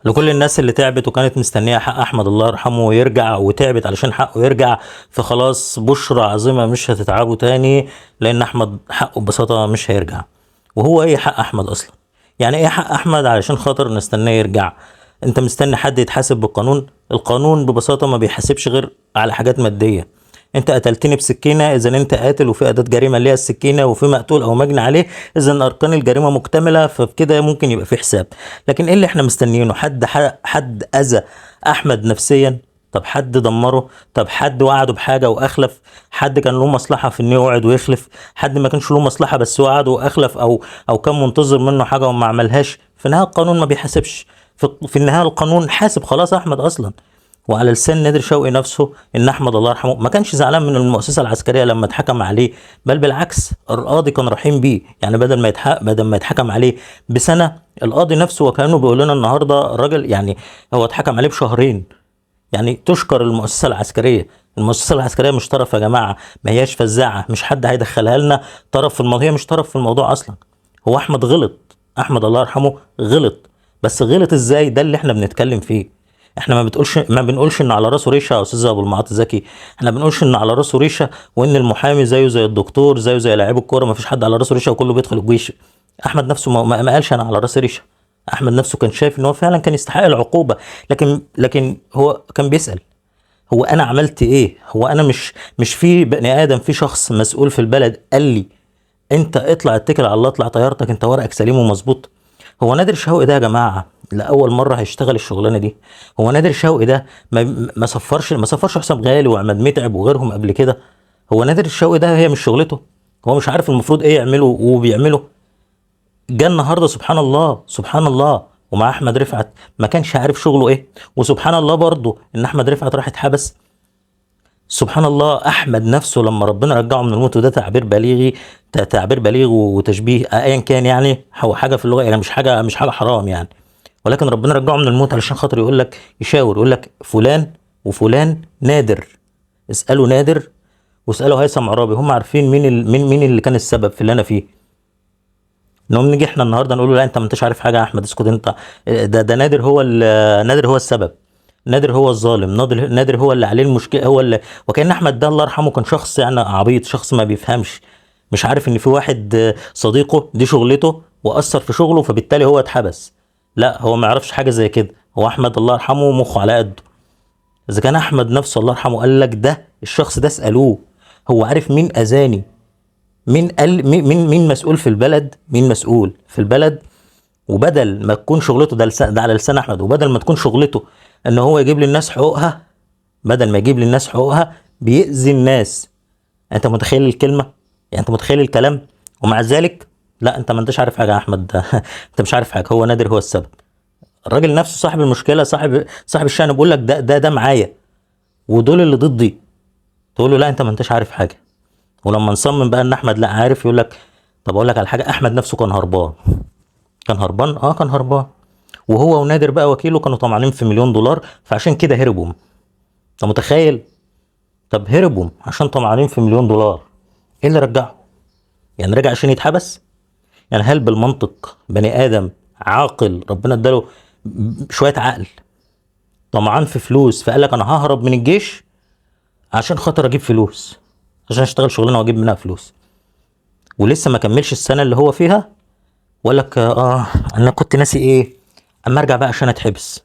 لكل الناس اللي تعبت وكانت مستنيه حق احمد الله يرحمه يرجع، وتعبت علشان حقه يرجع، فخلاص بشرى عظيمه مش هتتعبوا تاني، لان احمد حقه ببساطه مش هيرجع. وهو ايه حق احمد اصلا؟ يعني ايه حق احمد علشان خاطر نستناه يرجع؟ انت مستني حد يتحاسب بالقانون؟ القانون ببساطه ما بيحاسبش غير على حاجات ماديه. انت قتلتني بسكينه، اذا انت قاتل وفي اداه جريمه اللي هي السكينه، وفي مقتول او مجني عليه، اذا اركان الجريمه مكتمله، فبكده ممكن يبقى في حساب. لكن ايه اللي احنا مستنيينه؟ حد اذى احمد نفسيا؟ طب حد دمره؟ طب حد وعده بحاجه واخلف؟ حد كان له مصلحه في انه يوعد ويخلف؟ حد ما كانش له مصلحه بس وعد واخلف، او كان منتظر منه حاجه وما عملهاش؟ في النهايه القانون ما بيحاسبش. في النهايه القانون حاسب خلاص احمد اصلا. وعلى لسان نادر شوقي نفسه ان احمد الله يرحمه ما كانش زعلان من المؤسسه العسكريه لما اتحكم عليه، بل بالعكس القاضي كان رحيم بيه. يعني بدل ما يتحكم عليه بسنه، القاضي نفسه وكانه بيقول لنا النهارده الراجل يعني هو اتحكم عليه بشهرين. يعني تشكر المؤسسه العسكريه. المؤسسه العسكريه مش طرف يا جماعه، ما هياش فزاعه، مش حد هيدخلها لنا طرف في الموضوع، هي مش طرف في الموضوع اصلا. هو احمد غلط، احمد الله يرحمه غلط، بس غلط ازاي؟ ده اللي احنا بنتكلم فيه. احنا ما بنقولش ان على راسه ريشه يا استاذ ابو المعاطي زكي. احنا ما بنقولش ان على راسه ريشه، وان المحامي زيه زي الدكتور، زيه زي لاعب الكوره، ما فيش حد على راسه ريشه وكله بيدخل الجيش. احمد نفسه ما قالش انا على راسي ريشه. احمد نفسه كان شايف ان هو فعلا كان يستحق العقوبه، لكن هو كان بيسال هو انا عملت ايه؟ هو انا مش في بني ادم، في شخص مسؤول في البلد قال لي انت اطلع اتكل على الله، اطلع طيارتك، انت ورقك سليم ومظبوط؟ هو نادر شوقي ده يا جماعه لاول مره هيشتغل الشغلانه دي. هو نادر شوقي ده ما صفرش حسام غالي وعماد متعب وغيرهم قبل كده. هو نادر الشوقي ده هي مش شغلته؟ هو مش عارف المفروض ايه يعمله وبيعمله؟ جه النهارده سبحان الله سبحان الله ومع احمد رفعت ما كانش عارف شغله ايه. وسبحان الله برضه ان احمد رفعت راح اتحبس. سبحان الله احمد نفسه لما ربنا رجعه من الموت، وده تعبير بليغي، تعبير بليغ وتشبيه ايا كان، يعني هو حاجه في اللغه، يعني مش حاجه حرام يعني. ولكن ربنا رجعه من الموت علشان خاطر يقول لك، يشاور يقول لك فلان وفلان نادر، اسالوا نادر واسالوا هيثم عرابي، هم عارفين مين اللي كان السبب في اللي انا فيه. نقوم نيجي احنا النهارده نقول له لا انت ما انتش عارف حاجه يا احمد، اسكت انت. ده نادر هو السبب، نادر هو الظالم، نادر هو اللي عليه المشكله، هو اللي. وكان احمد ده الله يرحمه كان شخص يعني عبيط، شخص ما بيفهمش، مش عارف ان في واحد صديقه دي شغلته واثر في شغله فبالتالي هو اتحبس. لا هو ما يعرفش حاجه زي كده. هو احمد الله يرحمه مخه على قده. اذا كان احمد نفسه الله يرحمه قال لك ده الشخص ده اسالوه، هو عارف مين اذاني، مين قال مين مسؤول في البلد، مين مسؤول في البلد. وبدل ما تكون شغلته ده على لسان احمد، وبدل ما تكون شغلته ان هو يجيب للناس حقوقها، بدل ما يجيب للناس حقوقها بيأذي الناس. انت متخيل الكلمه؟ يعني انت متخيل الكلام؟ ومع ذلك لا انت ما انتش عارف حاجه يا احمد انت مش عارف حاجه، هو نادر هو السبب. الراجل نفسه صاحب المشكله، صاحب الشأن بيقول لك ده معايا ودول اللي ضدي. تقول له لا انت ما انتش عارف حاجه. ولما نصمم بقى ان احمد لا عارف، يقول لك طب اقول لك على حاجه، احمد نفسه كان هربان. كان هربان، كان هربان. وهو ونادر بقى وكيله كانوا طمعانين في مليون دولار، فعشان كده هربوا. انت متخيل؟ طب هربوا عشان طمعانين في مليون دولار، ايه اللي رجعه؟ يعني رجع عشان يتحبس؟ يعني هل بالمنطق بني ادم عاقل ربنا اداله شويه عقل طمعان في فلوس فقال لك انا ههرب من الجيش عشان خاطر اجيب فلوس، عشان اشتغل شغلانه واجيب منها فلوس، ولسه ما كملش السنه اللي هو فيها وقال لك انا كنت ناسي ايه، اما ارجع بقى عشان اتحبس؟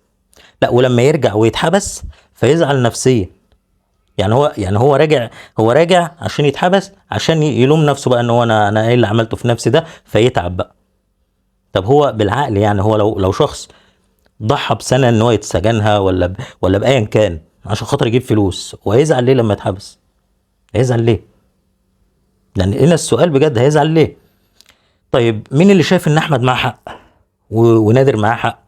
لا، ولما يرجع ويتحبس فيزعل نفسيا. يعني هو راجع عشان يتحبس، عشان يلوم نفسه بقى ان هو انا ايه اللي عملته في نفسي ده، فيتعب بقى. طب هو بالعقل يعني هو لو شخص ضحى بسنه ان هو يتسجنها ولا بايا كان عشان خاطر يجيب فلوس، وهيزعل ليه لما يتحبس؟ هيزعل ليه؟ لان هنا السؤال بجد، هيزعل ليه؟ طيب مين اللي شايف ان احمد معاه حق ونادر معاه حق؟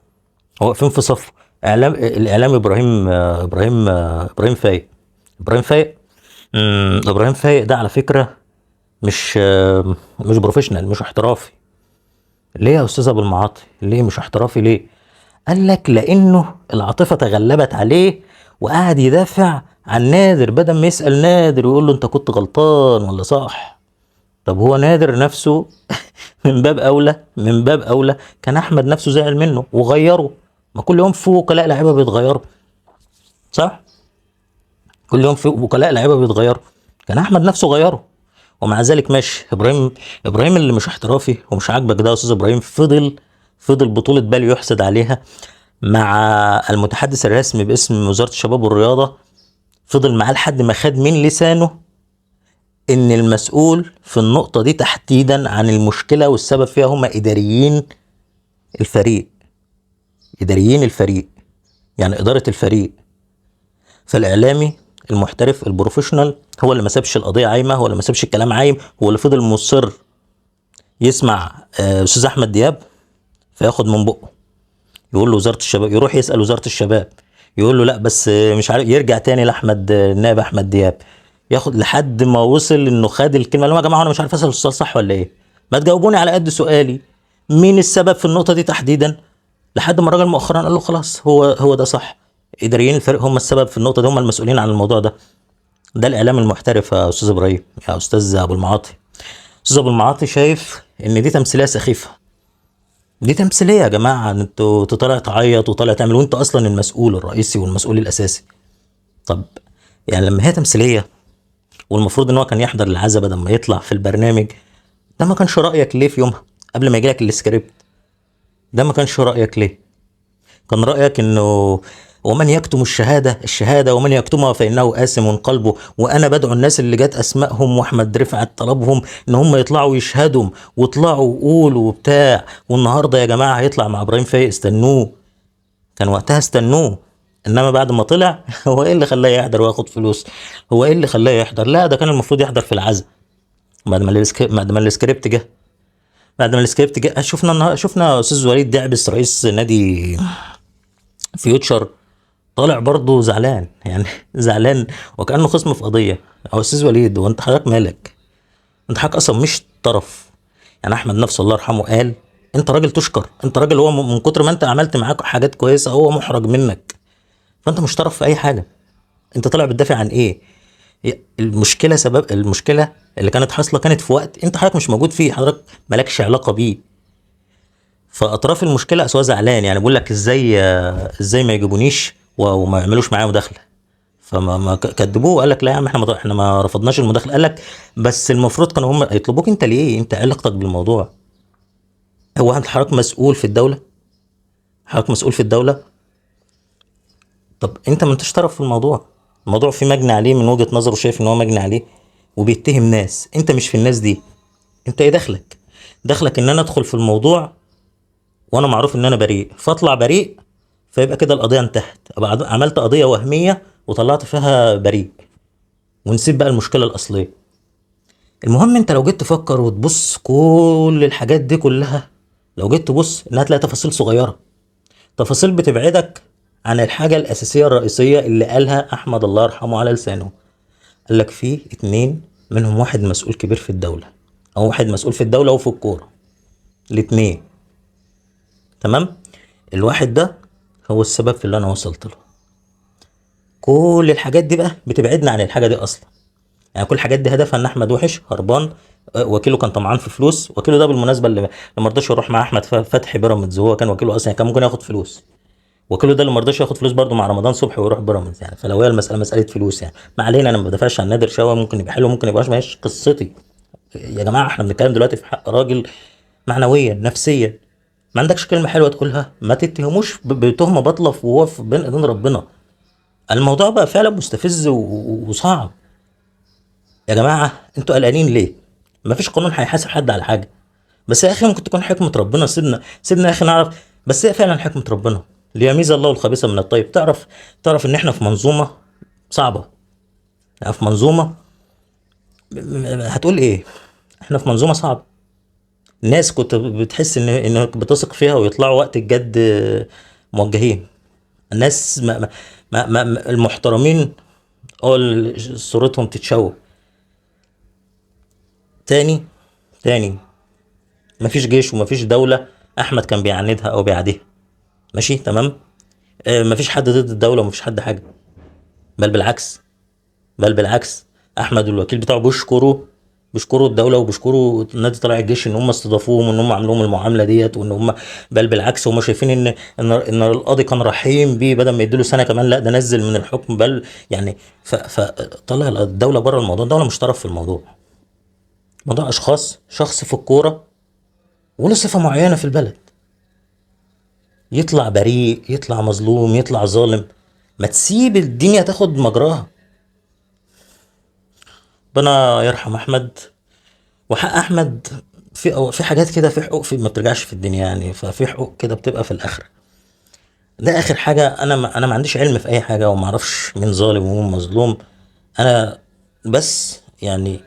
هو واقفين في صف الاعلام ابراهيم فايق. ابراهيم فايق ابراهيم فايق ده على فكره مش بروفيشنال، مش احترافي. ليه يا استاذ ابو المعاطي؟ ليه مش احترافي ليه؟ قال لك لانه العاطفه تغلبت عليه وقعد يدافع عن نادر، بدل ما يسال نادر ويقول له انت كنت غلطان ولا صح. طب هو نادر نفسه من باب اولى كان احمد نفسه زعل منه وغيره، ما كل يوم في وكلاء لعيبه بيتغيروا، صح؟ كل يوم في وكلاء لعيبه بيتغيروا. كان احمد نفسه غيره، ومع ذلك ماشي. ابراهيم اللي مش احترافي ومش عاجبك ده يا استاذ ابراهيم، فضل بطوله بالي يحسد عليها مع المتحدث الرسمي باسم وزاره الشباب والرياضه، فضل معاه لحد ما خد من لسانه ان المسؤول في النقطه دي تحديدا عن المشكله والسبب فيها هم الفريق اداريين الفريق، يعني اداره الفريق. فالاعلامي المحترف البروفيشنال هو اللي ما سابش القضيه عايمه، هو اللي ما سابش الكلام عايم، هو اللي فضل مصر يسمع استاذ احمد دياب فياخد من بقه، يقول له وزاره الشباب، يروح يسال وزاره الشباب يقول له لا بس مش عارف، يرجع تاني لاحمد النائب احمد دياب، ياخد لحد ما وصل انه خد الكلمه. قال لهم يا جماعه انا مش عارف اسال السؤال صح ولا ايه، ما تجاوبوني على قد سؤالي، مين السبب في النقطه دي تحديدا؟ لحد ما الراجل مؤخرا قال له خلاص هو ده صح، اداريين الفريق هم السبب في النقطه دي، هم المسؤولين عن الموضوع ده. ده الاعلام المحترف يا استاذ ابراهيم، يا استاذ ابو المعاطي. استاذ ابو المعاطي شايف ان دي تمثيليه سخيفه، دي تمثيليه يا جماعه، ان انتوا طالع تعيط وطالع تعمل وانت اصلا المسؤول الرئيسي والمسؤول الاساسي. طب يعني لما هي تمثيليه والمفروض ان هو كان يحضر العزا بدل ما يطلع في البرنامج، ده ما كانش رايك ليه في يومها قبل ما يجيلك السكريبت؟ ده ما كانش رايك ليه؟ كان رأيك انه ومن يكتم الشهادة ومن يكتمها فإنه آثم قلبه، وأنا بدعو الناس اللي جات أسمائهم وأحمد رفعت طلبهم إن هم يطلعوا يشهدوا ويطلعوا ويقولوا وبتاع. والنهاردة يا جماعة هيطلع مع إبراهيم فايق، استنوه، كان وقتها استنوه. إنما بعد ما طلع هو إيه اللي خلاه يحضر وياخد فلوس؟ هو إيه اللي خلاه يحضر؟ لا ده كان المفروض يحضر في العزا. بعد ما السكريبت جه شفنا أستاذ وليد دعبس رئيس نادي فيوتشر طالع برضه زعلان يعني زعلان وكأنه خصم في قضية. هو استاذ وليد وانت حضرتك مالك؟ انت حضرتك اصلا مش طرف. يعني احمد نفسه الله يرحمه قال انت راجل تشكر، انت راجل هو من كتر ما انت عملت معاك حاجات كويسة هو محرج منك، فانت مش طرف في اي حاجة. انت طالع بتدافع عن ايه؟ سبب المشكلة اللي كانت حاصلة كانت في وقت انت حضرتك مش موجود فيه، حضرتك مالكش علاقة بيه. فاطراف المشكلة اسوا زعلان، يعني بيقول لك ازاي ما يجيبونيش وما يعملوش معايا مداخلة. فما كدبوه، قال لك لا يا عم احنا ما رفضناش المداخله. قال لك بس المفروض كانوا هم يطلبوك انت، ليه؟ انت علاقتك بالموضوع؟ هو انت حضرتك مسؤول في الدوله؟ حضرتك مسؤول في الدوله؟ طب انت ما انتش طرف في الموضوع في مجني عليه من وجهه نظره، شايف ان هو مجني عليه وبيتهم ناس، انت مش في الناس دي. انت ايه دخلك ان انا ادخل في الموضوع وانا معروف ان انا بريء فاطلع بريء، فيبقى كده القضيه انتهت، ابقى عملت قضيه وهميه وطلعت فيها بريء ونسيب بقى المشكله الاصليه. المهم انت لو جيت تفكر وتبص كل الحاجات دي كلها، لو جيت تبص انها تلاقي تفاصيل صغيرة، تفاصيل بتبعدك عن الحاجة الأساسية الرئيسية اللي قالها أحمد الله يرحمه على لسانه. قال لك في اتنين منهم واحد مسؤول كبير في الدولة، أو واحد مسؤول في الدولة وفي الكورة، الاتنين. تمام؟ الواحد ده هو السبب في اللي أنا وصلت له. كل الحاجات دي بقى بتبعدنا عن الحاجة دي أصلا. يعني كل الحاجات دي هدفها ان احمد وحش هربان، وكيله كان طمعان في فلوس. وكيله ده بالمناسبه اللي ما رضاش يروح مع احمد فتحي بيراميدز، وهو كان وكيله اصلا، كان ممكن ياخد فلوس. وكيله ده اللي ما رضاش ياخد فلوس برده مع رمضان صبحي ويروح بيراميدز. يعني فلو هي المساله مساله فلوس، يعني ما علينا، انا ما بدافعش عن نادر شوقي، ممكن يبقى حلو ممكن يبقاش، ما هيش قصتي يا جماعه. احنا بنتكلم دلوقتي في حق راجل معنويا نفسيا. ما عندكش كلمه حلوه تقولها ما تتهموش بتهمه باطله وهو بين ايدين ربنا. الموضوع بقى فعلا مستفز وصعب. يا جماعه انتوا قلقانين ليه؟ مفيش قانون هيحاسب حد على حاجه. بس يا اخي ممكن تكون حكمه ربنا. سيبنا يا اخي نعرف. بس هي فعلا حكمه ربنا، ليميز الله الخبيث من الطيب. تعرف ان احنا في منظومه صعبه، يعني في منظومه هتقول ايه؟ احنا في منظومه صعبه. ناس كنت بتحس انك بتثق فيها ويطلعوا وقت الجد موجهين. الناس المحترمين صورتهم تتشوه. تاني تاني مفيش جيش ومفيش دولة أحمد كان بيعاندها أو بيعاديها، ماشي تمام. مفيش حد ضد الدولة ومفيش حد حاجة، بل بالعكس. أحمد والوكيل بتاعه بيشكروا بيشكروا الدوله وبيشكروا نادي طلائع الجيش ان هم استضافوهم وان هم عملوا لهم المعامله ديت، وان هم بل بالعكس هم شايفين ان القاضي كان رحيم بيه، بدل ما يديله سنه كمان لا ده نزل من الحكم بل يعني. فطلع الدوله بره الموضوع، الدوله مش طرف في الموضوع. موضوع اشخاص، شخص في الكوره وله صفه معينه في البلد، يطلع بريء يطلع مظلوم يطلع ظالم، ما تسيب الدنيا تاخد مجراها. ربنا يرحم احمد. وحق احمد في حاجات كده، في حقوق في ما بترجعش في الدنيا يعني، ففي حقوق كده بتبقى في الاخره. ده اخر حاجه. انا ما عنديش علم في اي حاجه وما اعرفش مين ظالم ومين مظلوم. انا بس يعني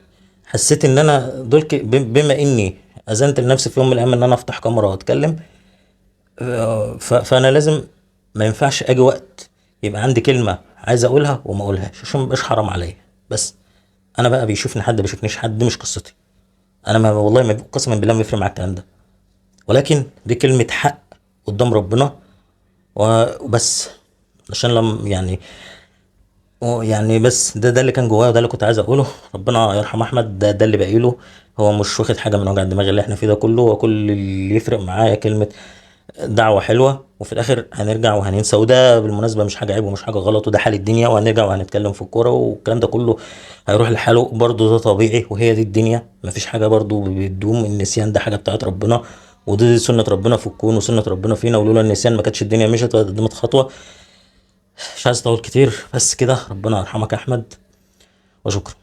حسيت ان انا دول بما اني اذنت لنفسي في يوم من الايام ان انا افتح كاميرا واتكلم، فانا لازم، ما ينفعش اجي وقت يبقى عندي كلمه عايز اقولها وما اقولهاش عشان مبقاش حرام عليا. بس انا بقى بيشوفني حد بيشوفنيش حد، دي مش قصتي. انا ما والله ما قسما بالله ما بيفرق معاك الكلام ده، ولكن دي كلمه حق قدام ربنا وبس. عشان لم يعني، يعني بس ده اللي كان جوايا وده اللي كنت عايز اقوله. ربنا يرحم احمد. ده اللي باقي له. هو مش واخد حاجه من وجع الدماغ اللي احنا فيه ده كله، وكل اللي يفرق معايا كلمه دعوه حلوه، وفي الاخر هنرجع وهننسى. وده بالمناسبه مش حاجه عيب ومش حاجه غلط، وده حال الدنيا، وهنرجع وهنتكلم في الكوره والكلام ده كله هيروح لحاله برضه. ده طبيعي وهي دي الدنيا، مفيش حاجه برضه بتدوم. النسيان ده حاجه بتاعت ربنا، ودي سنه ربنا في الكون وسنه ربنا فينا، ولولا النسيان ما كانتش الدنيا مشت ولا قدمت خطوه. مش عايز اطول كتير، بس كده. ربنا يرحمك يا احمد، وشكرا.